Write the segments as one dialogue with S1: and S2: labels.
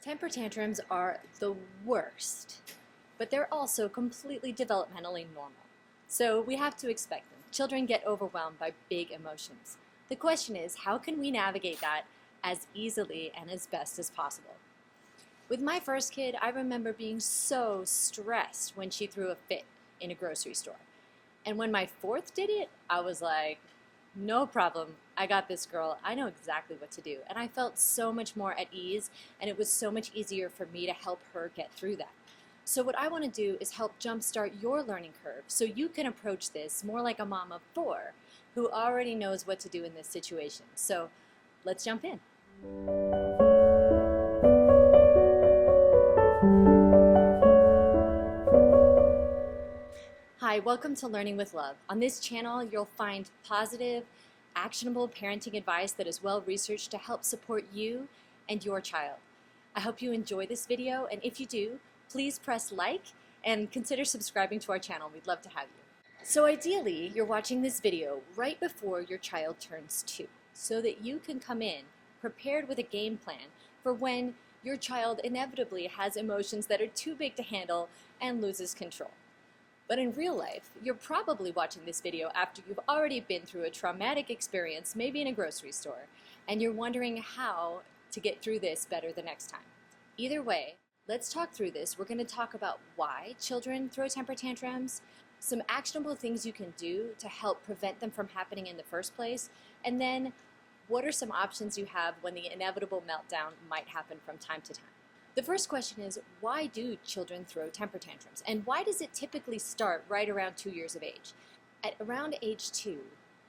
S1: Temper tantrums are the worst, but they're also completely developmentally normal. So we have to expect them. Children get overwhelmed by big emotions. The question is, how can we navigate that as easily and as best as possible? With my first kid, I remember being so stressed when she threw a fit in a grocery store. And when my fourth did it, I was like, no problem. I got this, girl. I know exactly what to do. And I felt so much more at ease, and it was so much easier for me to help her get through that. So what I want to do is help jumpstart your learning curve so you can approach this more like a mom of four who already knows what to do in this situation. So let's jump in. Hi, welcome to Learning with Love. On this channel, you'll find positive, actionable parenting advice that is well researched to help support you and your child. I hope you enjoy this video, and if you do, please press like and consider subscribing to our channel. We'd love to have you. So ideally, you're watching this video right before your child turns 2, so that you can come in prepared with a game plan for when your child inevitably has emotions that are too big to handle and loses control. But in real life, you're probably watching this video after you've already been through a traumatic experience, maybe in a grocery store, and you're wondering how to get through this better the next time. Either way, let's talk through this. We're going to talk about why children throw temper tantrums, some actionable things you can do to help prevent them from happening in the first place, and then what are some options you have when the inevitable meltdown might happen from time to time. The first question is, why do children throw temper tantrums? And why does it typically start right around 2 years of age? At around age 2,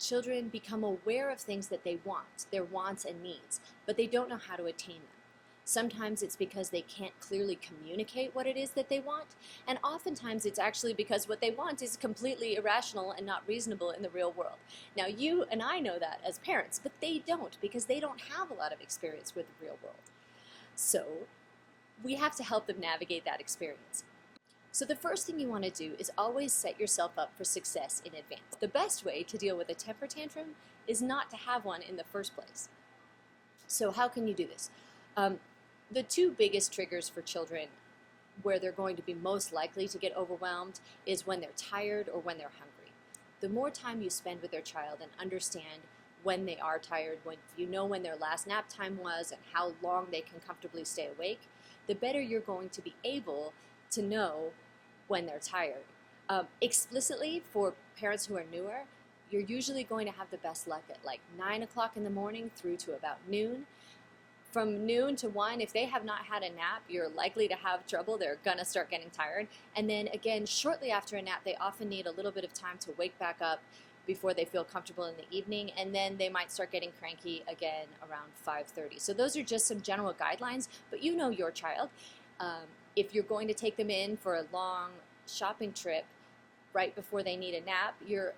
S1: children become aware of things that they want, their wants and needs, but they don't know how to attain them. Sometimes it's because they can't clearly communicate what it is that they want, and oftentimes it's actually because what they want is completely irrational and not reasonable in the real world. Now, you and I know that as parents, but they don't, because they don't have a lot of experience with the real world. So we have to help them navigate that experience. So the first thing you want to do is always set yourself up for success in advance. The best way to deal with a temper tantrum is not to have one in the first place. So how can you do this? The two biggest triggers for children where they're going to be most likely to get overwhelmed is when they're tired or when they're hungry. The more time you spend with their child and understand when they are tired, when you know when their last nap time was and how long they can comfortably stay awake, the better you're going to be able to know when they're tired. Explicitly, for parents who are newer, you're usually going to have the best luck at like 9 o'clock in the morning through to about noon. From noon to 1, if they have not had a nap, you're likely to have trouble. They're going to start getting tired. And then again, shortly after a nap, they often need a little bit of time to wake back up before they feel comfortable in the evening, and then they might start getting cranky again around 5:30. So those are just some general guidelines, but you know your child. If you're going to take them in for a long shopping trip right before they need a nap, you're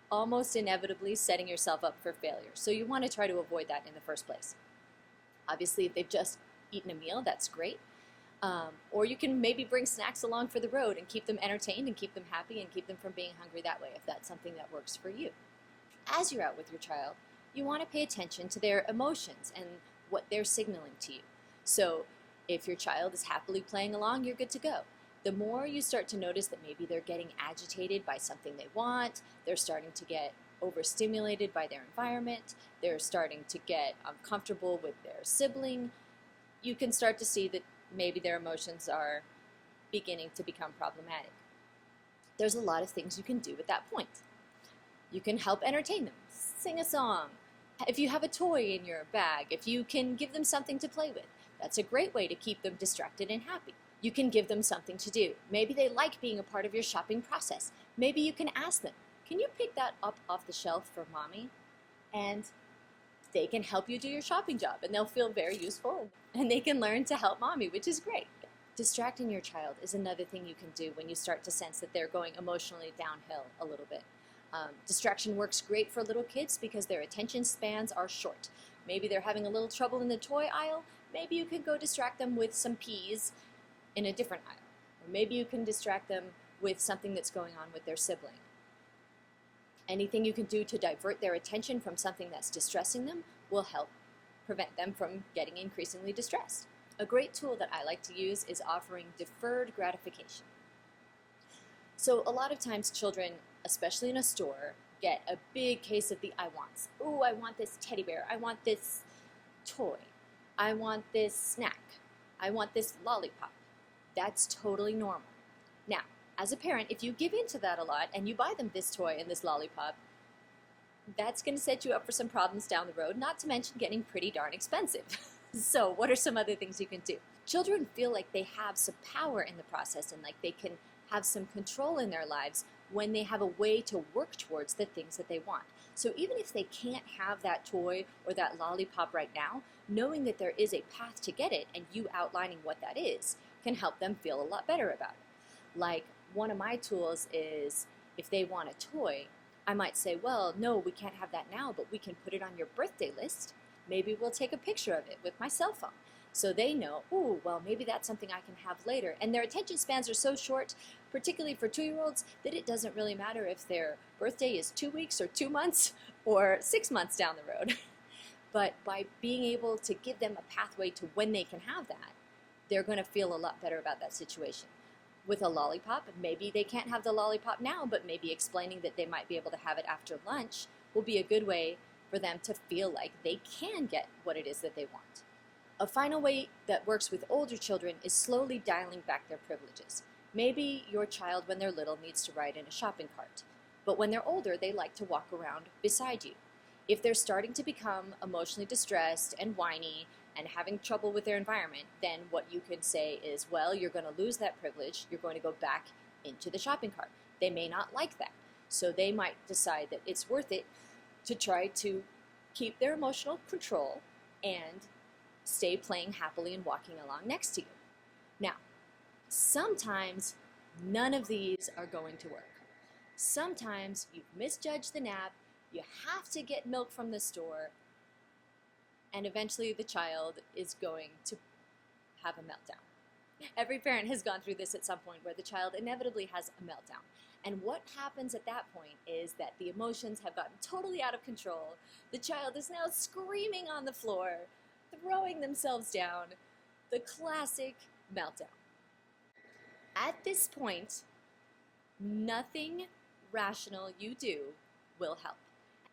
S1: almost inevitably setting yourself up for failure. So you want to try to avoid that in the first place. Obviously, if they've just eaten a meal, that's great. Or you can maybe bring snacks along for the road and keep them entertained and keep them happy and keep them from being hungry that way, if that's something that works for you. As you're out with your child, you want to pay attention to their emotions and what they're signaling to you. So if your child is happily playing along, you're good to go. The more you start to notice that maybe they're getting agitated by something they want, they're starting to get overstimulated by their environment, they're starting to get uncomfortable with their sibling, you can start to see that maybe their emotions are beginning to become problematic. There's a lot of things you can do at that point. You can help entertain them, sing a song. If you have a toy in your bag, if you can give them something to play with, that's a great way to keep them distracted and happy. You can give them something to do. Maybe they like being a part of your shopping process. Maybe you can ask them, can you pick that up off the shelf for mommy? And they can help you do your shopping job, and they'll feel very useful, and they can learn to help mommy, which is great. Distracting your child is another thing you can do when you start to sense that they're going emotionally downhill a little bit. Distraction works great for little kids because their attention spans are short. Maybe they're having a little trouble in the toy aisle. Maybe you can go distract them with some peas in a different aisle. Or maybe you can distract them with something that's going on with their sibling. Anything you can do to divert their attention from something that's distressing them will help prevent them from getting increasingly distressed. A great tool that I like to use is offering deferred gratification. So a lot of times children, especially in a store, get a big case of the I wants. Ooh, I want this teddy bear. I want this toy. I want this snack. I want this lollipop. That's totally normal. Now, as a parent, if you give in to that a lot and you buy them this toy and this lollipop, that's going to set you up for some problems down the road, not to mention getting pretty darn expensive. So what are some other things you can do? Children feel like they have some power in the process and like they can have some control in their lives when they have a way to work towards the things that they want. So even if they can't have that toy or that lollipop right now, knowing that there is a path to get it and you outlining what that is can help them feel a lot better about it. Like one of my tools is if they want a toy, I might say, well, no, we can't have that now, but we can put it on your birthday list. Maybe we'll take a picture of it with my cell phone. So they know, ooh, well, maybe that's something I can have later. And their attention spans are so short, particularly for 2-year-olds, that it doesn't really matter if their birthday is 2 weeks or 2 months or 6 months down the road. But by being able to give them a pathway to when they can have that, they're going to feel a lot better about that situation. With a lollipop, maybe they can't have the lollipop now, but maybe explaining that they might be able to have it after lunch will be a good way for them to feel like they can get what it is that they want. A final way that works with older children is slowly dialing back their privileges. Maybe your child, when they're little, needs to ride in a shopping cart, but when they're older, they like to walk around beside you. If they're starting to become emotionally distressed and whiny and having trouble with their environment, then what you can say is, well, you're going to lose that privilege. You're going to go back into the shopping cart. They may not like that, so they might decide that it's worth it to try to keep their emotional control and stay playing happily and walking along next to you. Now, sometimes none of these are going to work. Sometimes you've misjudged the nap, you have to get milk from the store, and eventually the child is going to have a meltdown. Every parent has gone through this at some point where the child inevitably has a meltdown. And what happens at that point is that the emotions have gotten totally out of control. The child is now screaming on the floor, throwing themselves down, the classic meltdown. At this point, nothing rational you do will help.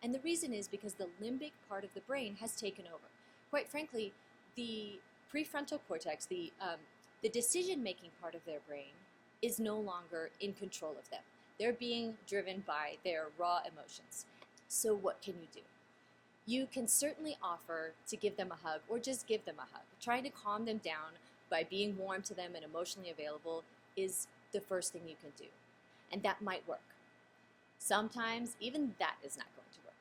S1: And the reason is because the limbic part of the brain has taken over. Quite frankly, the prefrontal cortex, the decision-making part of their brain, is no longer in control of them. They're being driven by their raw emotions. So what can you do? You can certainly offer to give them a hug or just give them a hug. Trying to calm them down by being warm to them and emotionally available is the first thing you can do. And that might work. Sometimes even that is not going to work.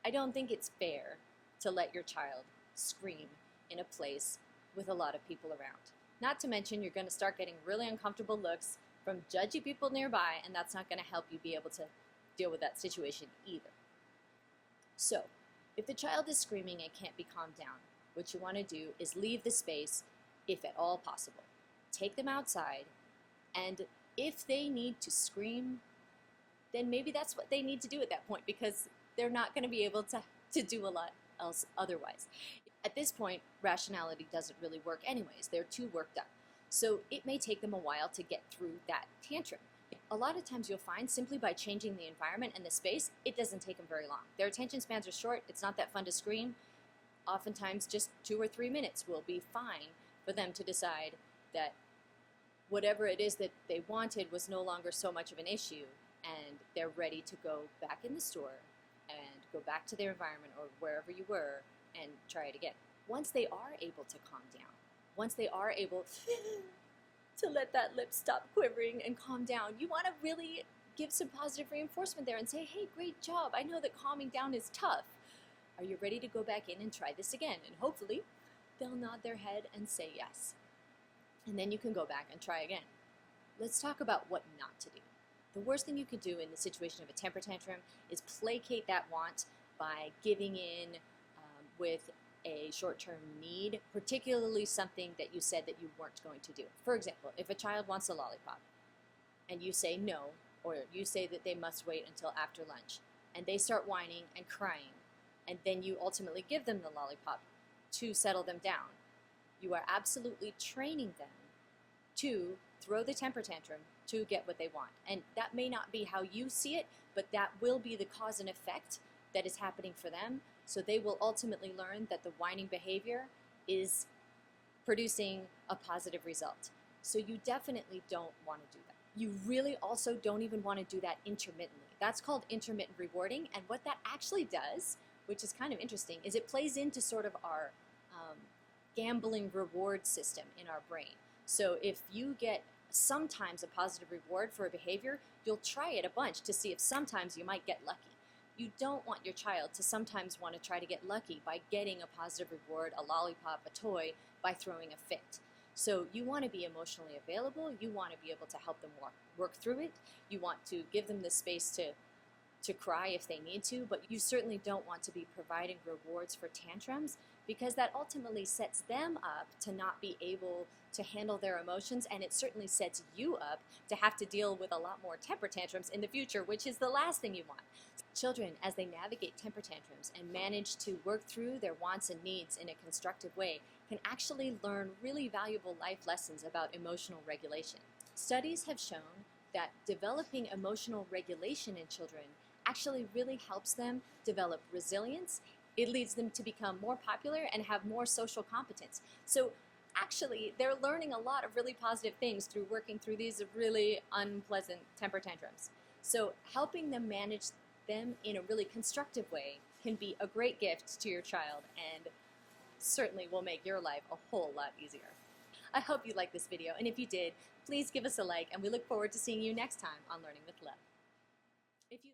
S1: I don't think it's fair to let your child scream in a place with a lot of people around. Not to mention you're going to start getting really uncomfortable looks from judgy people nearby, and that's not going to help you be able to deal with that situation either. So, if the child is screaming and can't be calmed down, what you want to do is leave the space if at all possible. Take them outside, and if they need to scream, then maybe that's what they need to do at that point, because they're not going to be able to do a lot else otherwise. At this point, rationality doesn't really work anyways. They're too worked up. So it may take them a while to get through that tantrum. A lot of times you'll find simply by changing the environment and the space, it doesn't take them very long. Their attention spans are short. It's not that fun to scream. Oftentimes just 2 or 3 minutes will be fine for them to decide that whatever it is that they wanted was no longer so much of an issue, and they're ready to go back in the store and go back to their environment or wherever you were and try it again. Once they are able to calm down, once they are able to let that lip stop quivering and calm down, you want to really give some positive reinforcement there and say, hey, great job. I know that calming down is tough. Are you ready to go back in and try this again? And hopefully they'll nod their head and say yes. And then you can go back and try again. Let's talk about what not to do. The worst thing you could do in the situation of a temper tantrum is placate that want by giving in with a short-term need, particularly something that you said that you weren't going to do. For example, if a child wants a lollipop and you say no, or you say that they must wait until after lunch, and they start whining and crying, and then you ultimately give them the lollipop to settle them down, You are absolutely training them to throw the temper tantrum to get what they want. And that may not be how you see it, but that will be the cause and effect that is happening for them. So they will ultimately learn that the whining behavior is producing a positive result. So you definitely don't want to do that. You really also don't even want to do that intermittently. That's called intermittent rewarding. And what that actually does, which is kind of interesting, is it plays into sort of our gambling reward system in our brain. So if you get sometimes a positive reward for a behavior, you'll try it a bunch to see if sometimes you might get lucky. You don't want your child to sometimes want to try to get lucky by getting a positive reward, a lollipop, a toy, by throwing a fit. So you want to be emotionally available. You want to be able to help them work through it. You want to give them the space to cry if they need to, but you certainly don't want to be providing rewards for tantrums, because that ultimately sets them up to not be able to handle their emotions, and it certainly sets you up to have to deal with a lot more temper tantrums in the future, which is the last thing you want. Children, as they navigate temper tantrums and manage to work through their wants and needs in a constructive way, can actually learn really valuable life lessons about emotional regulation. Studies have shown that developing emotional regulation in children actually really helps them develop resilience. It leads them to become more popular and have more social competence. So actually, they're learning a lot of really positive things through working through these really unpleasant temper tantrums. So helping them manage them in a really constructive way can be a great gift to your child, and certainly will make your life a whole lot easier. I hope you liked this video, and if you did, please give us a like, and we look forward to seeing you next time on Learning with Love.